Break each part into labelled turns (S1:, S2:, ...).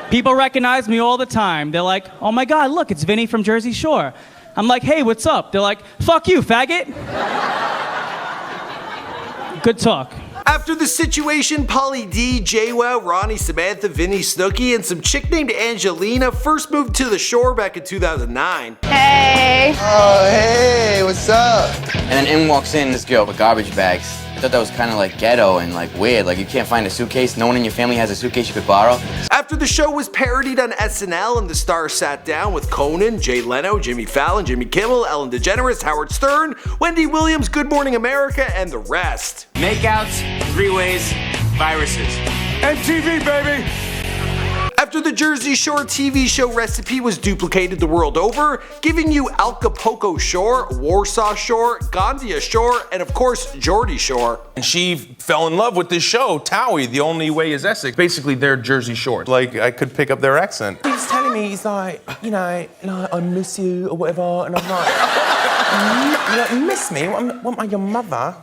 S1: People recognize me all the time. They're like, oh my God, look, it's Vinny from Jersey Shore. I'm like, hey, what's up? They're like, fuck you, faggot. Good talk.
S2: After the situation, Pauly D, JWoww, Ronnie, Samantha, Vinny, Snooki, and some chick named Angelina first moved to the shore back in 2009.
S3: Hey.
S4: Oh, hey, what's up?
S5: And then in walks in this girl with garbage bags. I thought that was kind of like ghetto and like weird. Like you can't find a suitcase. No one in your family has a suitcase you could borrow.
S2: After the show was parodied on SNL and the stars sat down with Conan, Jay Leno, Jimmy Fallon, Jimmy Kimmel, Ellen DeGeneres, Howard Stern, Wendy Williams, Good Morning America, and the rest.
S6: Makeouts, three-ways, viruses.
S7: MTV, baby!
S2: After the Jersey Shore TV show recipe was duplicated the world over, giving you Acapulco Shore, Warsaw Shore, Gandia Shore, and of course, Geordie Shore.
S7: And she fell in love with this show, Towie, The Only Way is Essex. Basically, they're Jersey Shore. Like, I could pick up their accent.
S8: He's telling me, he's like, you know, like, I miss you or whatever, and I'm like, you miss me? What am I, your mother?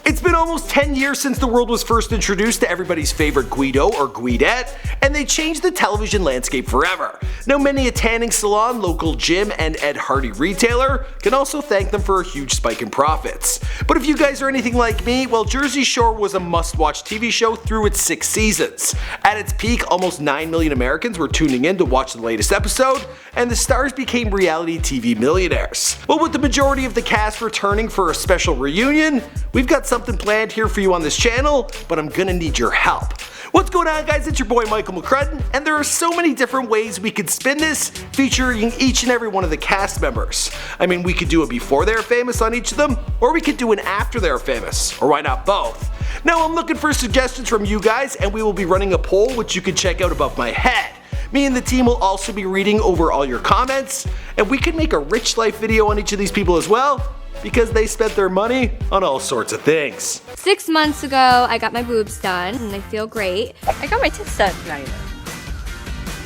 S2: It's been almost 10 years since the world was first introduced to everybody's favorite Guiddo or Guidette, and they changed the television landscape forever. Now many a tanning salon, local gym, and Ed Hardy retailer can also thank them for a huge spike in profits. But if you guys are anything like me, well, Jersey Shore was a must-watch TV show through its 6 seasons. At its peak, almost 9 million Americans were tuning in to watch the latest episode, and the stars became reality TV millionaires. Well, with the majority of the cast returning for a special reunion, we've got something planned here for you on this channel, but I'm gonna need your help. What's going on, guys? It's your boy Michael McCrudden, and there are so many different ways we could spin this, featuring each and every one of the cast members. I mean, we could do a before they're famous on each of them, or we could do an after they're famous, or why not both? Now I'm looking for suggestions from you guys, and we will be running a poll which you can check out above my head. Me and the team will also be reading over all your comments, and we can make a rich life video on each of these people as well, because they spent their money on all sorts of things.
S3: 6 months ago, I got my boobs done, and I feel great.
S9: I got my tits done tonight.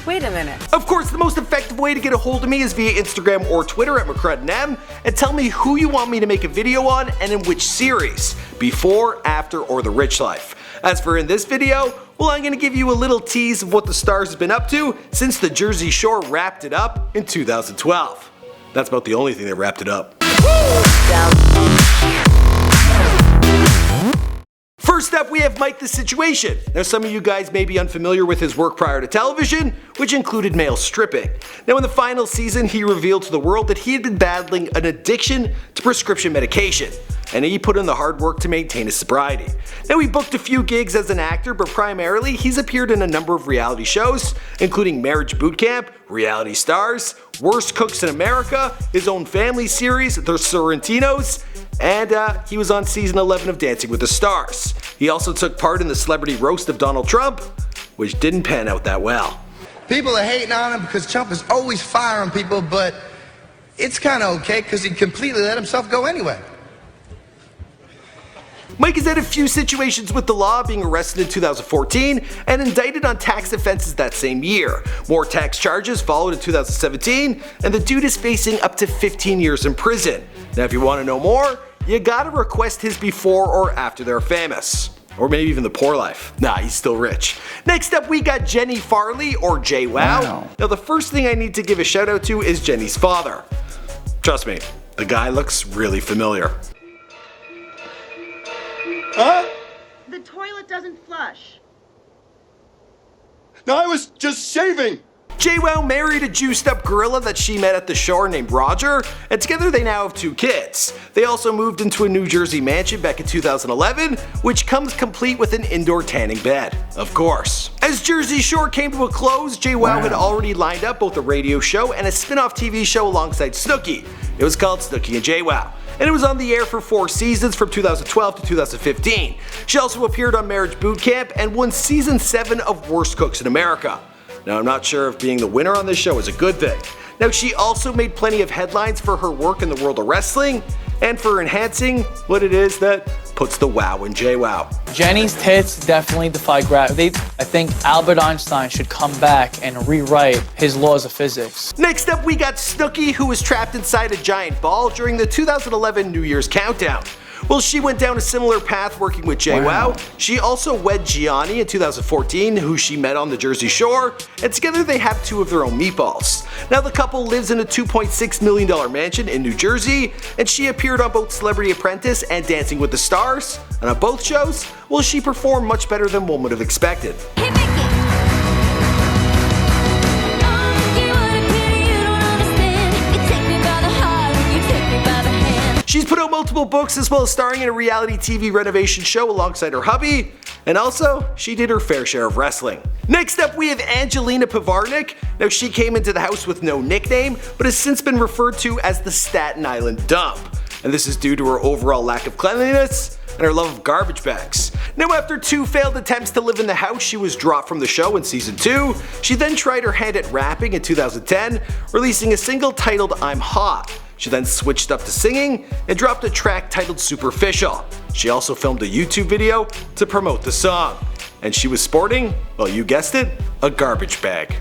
S9: Wait a minute.
S2: Of course, the most effective way to get a hold of me is via Instagram or Twitter at McCruddenM, and tell me who you want me to make a video on and in which series, before, after, or the rich life. As for in this video, well, I'm gonna give you a little tease of what the stars have been up to since the Jersey Shore wrapped it up in 2012. That's about the only thing that wrapped it up. First up, we have Mike the Situation. Now, some of you guys may be unfamiliar with his work prior to television, which included male stripping. Now, in the final season, he revealed to the world that he had been battling an addiction to prescription medication, and he put in the hard work to maintain his sobriety. Now, he booked a few gigs as an actor, but primarily he's appeared in a number of reality shows, including Marriage Boot Camp, Reality Stars, Worst Cooks in America, his own family series, The Sorrentinos, and he was on season 11 of Dancing with the Stars. He also took part in the celebrity roast of Donald Trump, which didn't pan out that well.
S4: People are hating on him because Trump is always firing people, but it's kind of okay because he completely let himself go anyway.
S2: Mike has had a few situations with the law, being arrested in 2014 and indicted on tax offenses that same year. More tax charges followed in 2017, and the dude is facing up to 15 years in prison. Now, if you want to know more, you gotta request his before or after they're famous. Or maybe even the poor life. Nah, he's still rich. Next up, we got Jenny Farley, or JWoww.
S1: Wow.
S2: Now, the first thing I need to give a shout out to is Jenny's father. Trust me, the guy looks really familiar.
S10: Huh?
S11: The toilet doesn't flush.
S10: No, I was just shaving.
S2: JWoww married a juiced up gorilla that she met at the shore named Roger, and together they now have 2 kids. They also moved into a New Jersey mansion back in 2011, which comes complete with an indoor tanning bed, of course. As Jersey Shore came to a close, JWoww had already lined up both a radio show and a spin-off TV show alongside Snooki. It was called Snooki and JWoww, and it was on the air for 4 seasons from 2012 to 2015. She also appeared on Marriage Boot Camp and won season 7 of Worst Cooks in America. Now, I'm not sure if being the winner on this show is a good thing. Now, she also made plenty of headlines for her work in the world of wrestling and for enhancing what it is that puts the wow in JWoww.
S1: Jenny's tits definitely defy gravity. I think Albert Einstein should come back and rewrite his laws of physics.
S2: Next up, we got Snooki, who was trapped inside a giant ball during the 2011 New Year's countdown. Well, she went down a similar path working with JWoww. She also wed Gianni in 2014, who she met on the Jersey Shore, and together they have 2 of their own meatballs. Now the couple lives in a $2.6 million mansion in New Jersey, and she appeared on both Celebrity Apprentice and Dancing with the Stars, and on both shows, well, she performed much better than one would have expected. She's put out multiple books as well as starring in a reality TV renovation show alongside her hubby, and also, she did her fair share of wrestling. Next up, we have Angelina Pivarnik. Now, she came into the house with no nickname, but has since been referred to as the Staten Island Dump. And this is due to her overall lack of cleanliness and her love of garbage bags. Now, after 2 failed attempts to live in the house, she was dropped from the show in season 2. She then tried her hand at rapping in 2010, releasing a single titled I'm Hot. She then switched up to singing and dropped a track titled Superficial. She also filmed a YouTube video to promote the song. And she was sporting, well, you guessed it, a garbage bag.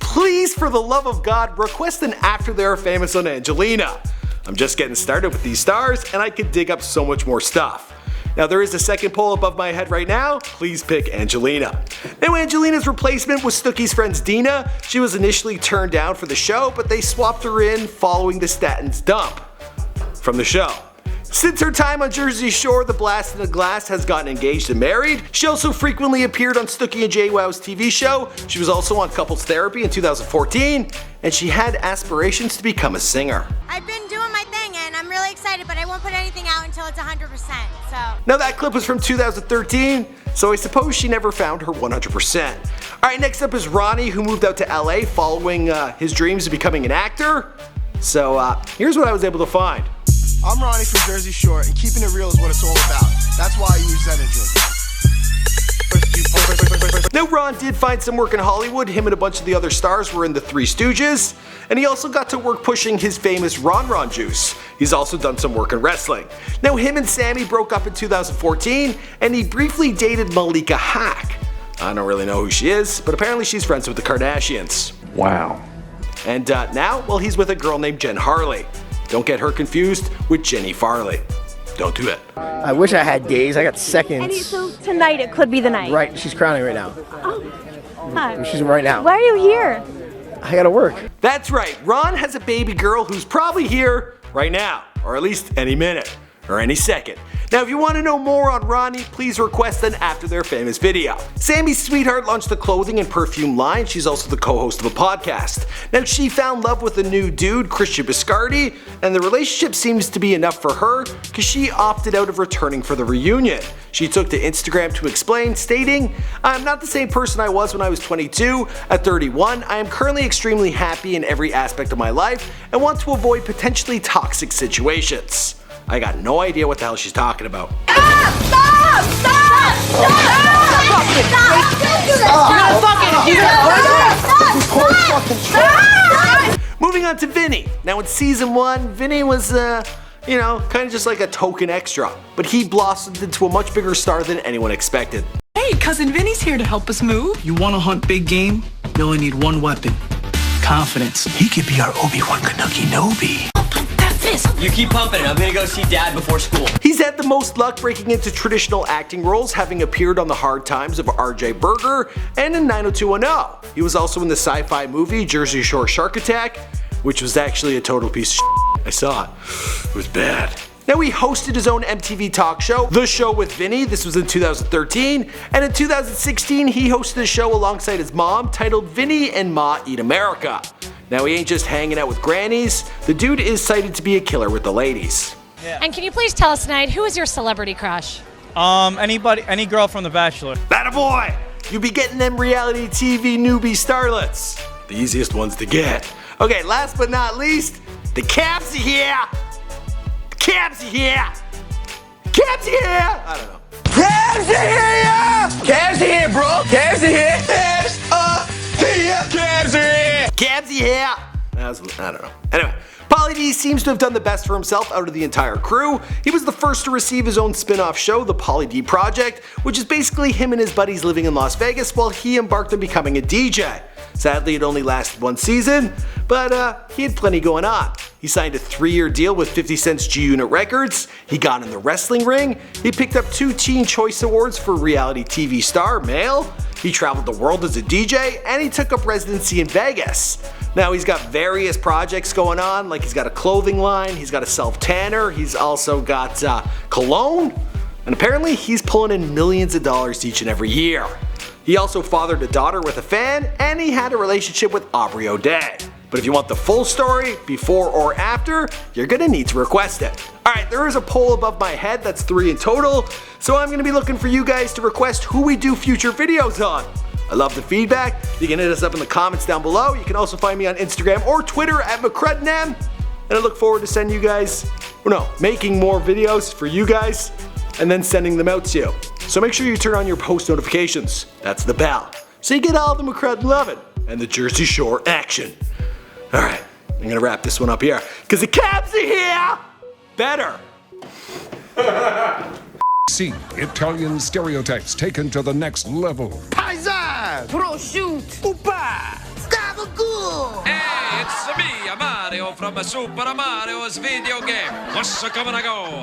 S2: Please, for the love of God, request an After They Are Famous on Angelina. I'm just getting started with these stars, and I could dig up so much more stuff. Now, there is a second poll above my head right now. Please pick Angelina. Now, Angelina's replacement was Snooki's friend Deena. She was initially turned down for the show, but they swapped her in following the Statens dump from the show. Since her time on Jersey Shore, the Blast in the Glass has gotten engaged and married. She also frequently appeared on Snooki and JWoww's TV show. She was also on Couples Therapy in 2014, and she had aspirations to become a singer.
S12: I've been doing my thing and I'm really excited, but I won't put anything out until it's 100%, so.
S2: Now that clip was from 2013, so I suppose she never found her 100%. Alright, next up is Ronnie, who moved out to LA following his dreams of becoming an actor. So here's what I was able to find.
S13: I'm Ronnie from Jersey Shore, and keeping it real is what it's all about. That's why I use energy.
S2: Now, Ron did find some work in Hollywood. Him and a bunch of the other stars were in the Three Stooges, and he also got to work pushing his famous Ron juice. He's also done some work in wrestling. Now, him and Sammi broke up in 2014, and he briefly dated Malika Hack. I don't really know who she is, but apparently she's friends with the Kardashians.
S7: Wow.
S2: And now, well, he's with a girl named Jen Harley. Don't get her confused with Jenny Farley. Don't do it.
S14: I wish I had days. I got seconds.
S15: And so tonight it could be the night.
S14: Right, she's crowning right now.
S15: Oh, hi.
S14: She's right now.
S15: Why are you here?
S14: I gotta work.
S2: That's right. Ron has a baby girl who's probably here right now, or at least any minute, or any second. Now, if you want to know more on Ronnie, please request an After Their Famous video. Sammi Sweetheart launched the clothing and perfume line. She's also the co-host of a podcast. Now, she found love with a new dude, Christian Biscardi, and the relationship seems to be enough for her because she opted out of returning for the reunion. She took to Instagram to explain, stating, "I'm not the same person I was when I was 22. At 31, I am currently extremely happy in every aspect of my life and want to avoid potentially toxic situations." I got no idea what the hell she's talking about. Moving on to Vinny. Now in season 1, Vinny was, kind of just like a token extra. But he blossomed into a much bigger star than anyone expected.
S16: Hey, Cousin Vinny's here to help us move. You want to hunt big game? You only need one weapon. Confidence. He could be our Obi-Wan Kenobi.
S17: You keep pumping it. I'm gonna go see Dad before school.
S2: He's had the most luck breaking into traditional acting roles, having appeared on The Hard Times of R.J. Berger and in 90210. He was also in the sci-fi movie Jersey Shore Shark Attack, which was actually a total piece of shit. I saw it. It was bad. Now, he hosted his own MTV talk show, The Show with Vinny. This was in 2013. And in 2016, he hosted a show alongside his mom titled Vinny and Ma Eat America. Now, he ain't just hanging out with grannies. The dude is cited to be a killer with the ladies.
S18: Yeah. And can you please tell us tonight, who is your celebrity crush?
S19: Any girl from The Bachelor.
S2: That a boy! You be getting them reality TV newbie starlets. The easiest ones to get. Okay, last but not least, the Cabs are here! The Cabs are here! Cabs are here! I don't know.
S13: Cabs are here! Cabs are here, bro! Cabs are here! Cabs are here! Cabs are here!
S2: Cabs are here! I don't know. Anyway, Pauly D seems to have done the best for himself out of the entire crew. He was the first to receive his own spin-off show, The Pauly D Project, which is basically him and his buddies living in Las Vegas while he embarked on becoming a DJ. Sadly, it only lasted one season, but he had plenty going on. He signed a 3-year deal with 50 Cent's G-Unit Records, he got in the wrestling ring, he picked up 2 Teen Choice Awards for reality TV star, male, he traveled the world as a DJ, and he took up residency in Vegas. Now he's got various projects going on, like he's got a clothing line, he's got a self-tanner, he's also got cologne, and apparently he's pulling in millions of dollars each and every year. He also fathered a daughter with a fan, and he had a relationship with Aubrey O'Day. But if you want the full story, before or after, you're gonna need to request it. Alright, there is a poll above my head, that's 3 in total, so I'm gonna be looking for you guys to request who we do future videos on. I love the feedback. You can hit us up in the comments down below. You can also find me on Instagram or Twitter at McCruddenM. And I look forward to sending you guys, making more videos for you guys and then sending them out to you. So make sure you turn on your post notifications. That's the bell. So you get all the McCrudden loving and the Jersey Shore action. Alright, I'm gonna wrap this one up here, because the Cabs are here! Better!
S20: See Italian stereotypes taken to the next level.
S10: Paisan!
S16: Prosciutto!
S10: Upa! Gabagool!
S16: Hey, it's me, Mario from Super Mario's video game. What's coming to go?